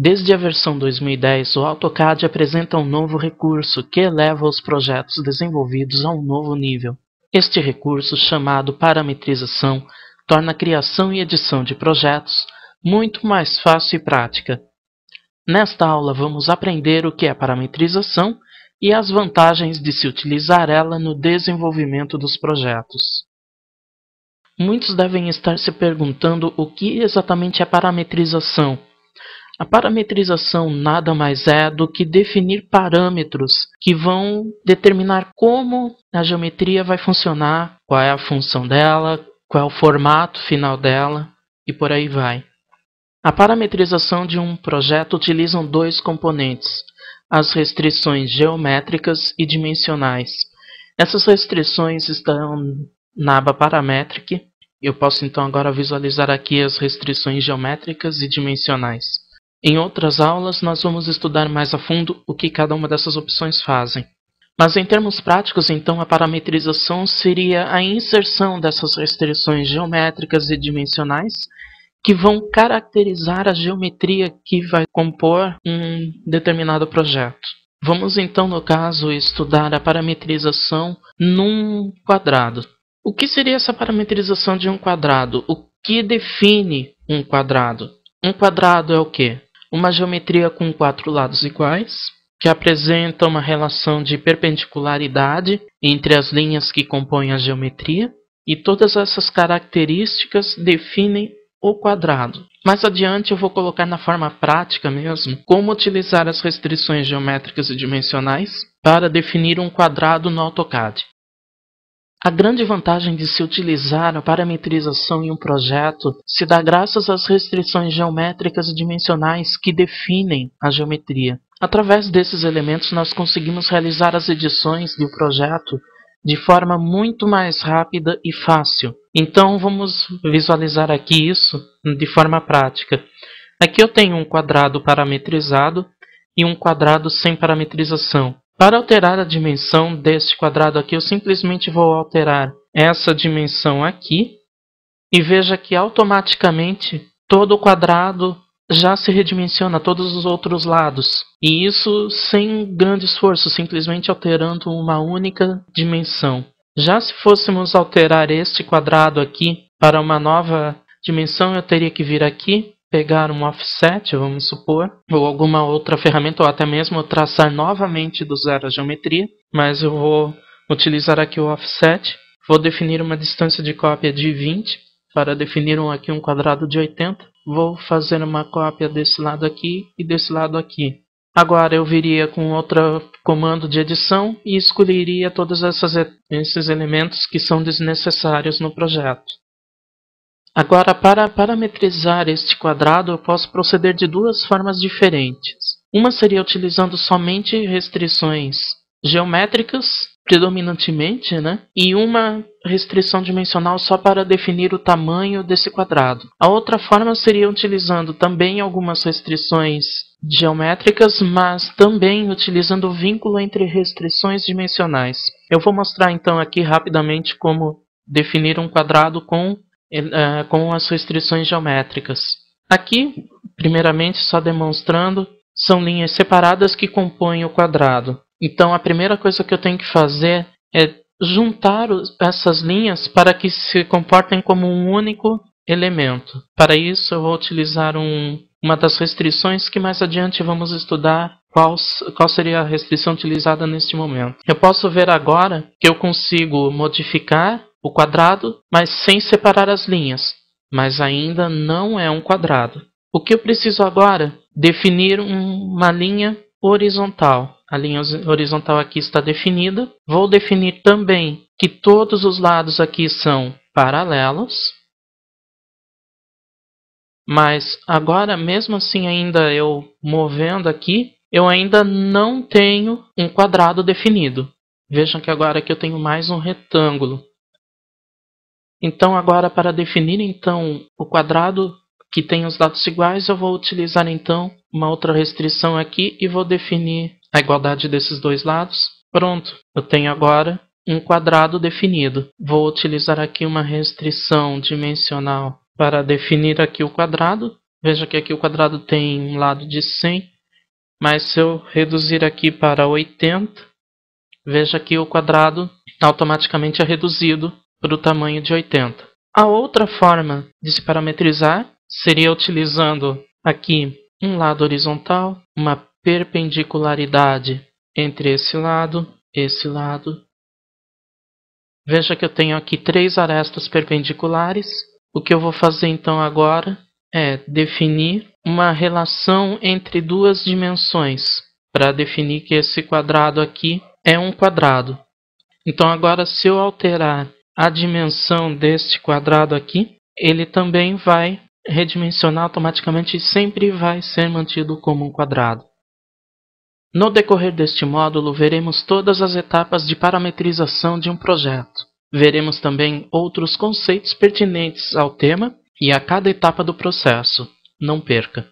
Desde a versão 2010, o AutoCAD apresenta um novo recurso que eleva os projetos desenvolvidos a um novo nível. Este recurso, chamado parametrização, torna a criação e edição de projetos muito mais fácil e prática. Nesta aula vamos aprender o que é parametrização e as vantagens de se utilizar ela no desenvolvimento dos projetos. Muitos devem estar se perguntando o que exatamente é parametrização. A parametrização nada mais é do que definir parâmetros que vão determinar como a geometria vai funcionar, qual é a função dela, qual é o formato final dela e por aí vai. A parametrização de um projeto utiliza dois componentes, as restrições geométricas e dimensionais. Essas restrições estão na aba Parametric. Eu posso então agora visualizar aqui as restrições geométricas e dimensionais. Em outras aulas, nós vamos estudar mais a fundo o que cada uma dessas opções fazem. Mas em termos práticos, então, a parametrização seria a inserção dessas restrições geométricas e dimensionais que vão caracterizar a geometria que vai compor um determinado projeto. Vamos então, no caso, estudar a parametrização num quadrado. O que seria essa parametrização de um quadrado? O que define um quadrado? Um quadrado é o quê? Uma geometria com 4 lados iguais, que apresenta uma relação de perpendicularidade entre as linhas que compõem a geometria, e todas essas características definem o quadrado. Mais adiante eu vou colocar na forma prática mesmo como utilizar as restrições geométricas e dimensionais para definir um quadrado no AutoCAD. A grande vantagem de se utilizar a parametrização em um projeto se dá graças às restrições geométricas e dimensionais que definem a geometria. Através desses elementos nós conseguimos realizar as edições do projeto de forma muito mais rápida e fácil. Então vamos visualizar aqui isso de forma prática. Aqui eu tenho um quadrado parametrizado e um quadrado sem parametrização. Para alterar a dimensão deste quadrado aqui, eu simplesmente vou alterar essa dimensão aqui e veja que automaticamente todo o quadrado já se redimensiona todos os outros lados. E isso sem grande esforço, simplesmente alterando uma única dimensão. Já se fôssemos alterar este quadrado aqui para uma nova dimensão, eu teria que vir aqui, pegar um offset, vamos supor, ou alguma outra ferramenta, ou até mesmo traçar novamente do zero a geometria. Mas eu vou utilizar aqui o offset, vou definir uma distância de cópia de 20, para definir aqui um quadrado de 80. Vou fazer uma cópia desse lado aqui e desse lado aqui. Agora eu viria com outro comando de edição e escolheria todos esses elementos que são desnecessários no projeto. Agora, para parametrizar este quadrado, eu posso proceder de duas formas diferentes. Uma seria utilizando somente restrições geométricas, predominantemente, e uma restrição dimensional só para definir o tamanho desse quadrado. A outra forma seria utilizando também algumas restrições geométricas, mas também utilizando o vínculo entre restrições dimensionais. Eu vou mostrar então aqui rapidamente como definir um quadrado com as restrições geométricas. Aqui, primeiramente, só demonstrando, são linhas separadas que compõem o quadrado. Então, a primeira coisa que eu tenho que fazer é juntar essas linhas para que se comportem como um único elemento. Para isso, eu vou utilizar uma das restrições que mais adiante vamos estudar qual seria a restrição utilizada neste momento. Eu posso ver agora que eu consigo modificar o quadrado, mas sem separar as linhas. Mas ainda não é um quadrado. O que eu preciso agora? Definir uma linha horizontal. A linha horizontal aqui está definida. Vou definir também que todos os lados aqui são paralelos. Mas agora, mesmo assim, ainda eu movendo aqui, eu ainda não tenho um quadrado definido. Vejam que agora aqui eu tenho mais um retângulo. Então agora, para definir o quadrado que tem os lados iguais, eu vou utilizar então uma outra restrição aqui e vou definir a igualdade desses dois lados. Pronto, eu tenho agora um quadrado definido. Vou utilizar aqui uma restrição dimensional para definir aqui o quadrado. Veja que aqui o quadrado tem um lado de 100, mas se eu reduzir aqui para 80, veja que o quadrado automaticamente é reduzido para o tamanho de 80. A outra forma de se parametrizar seria utilizando aqui um lado horizontal, uma perpendicularidade entre esse lado. Veja que eu tenho aqui 3 arestas perpendiculares. O que eu vou fazer então agora é definir uma relação entre duas dimensões, para definir que esse quadrado aqui é um quadrado. Então agora, se eu alterar a dimensão deste quadrado aqui, ele também vai redimensionar automaticamente e sempre vai ser mantido como um quadrado. No decorrer deste módulo, veremos todas as etapas de parametrização de um projeto. Veremos também outros conceitos pertinentes ao tema e a cada etapa do processo. Não perca!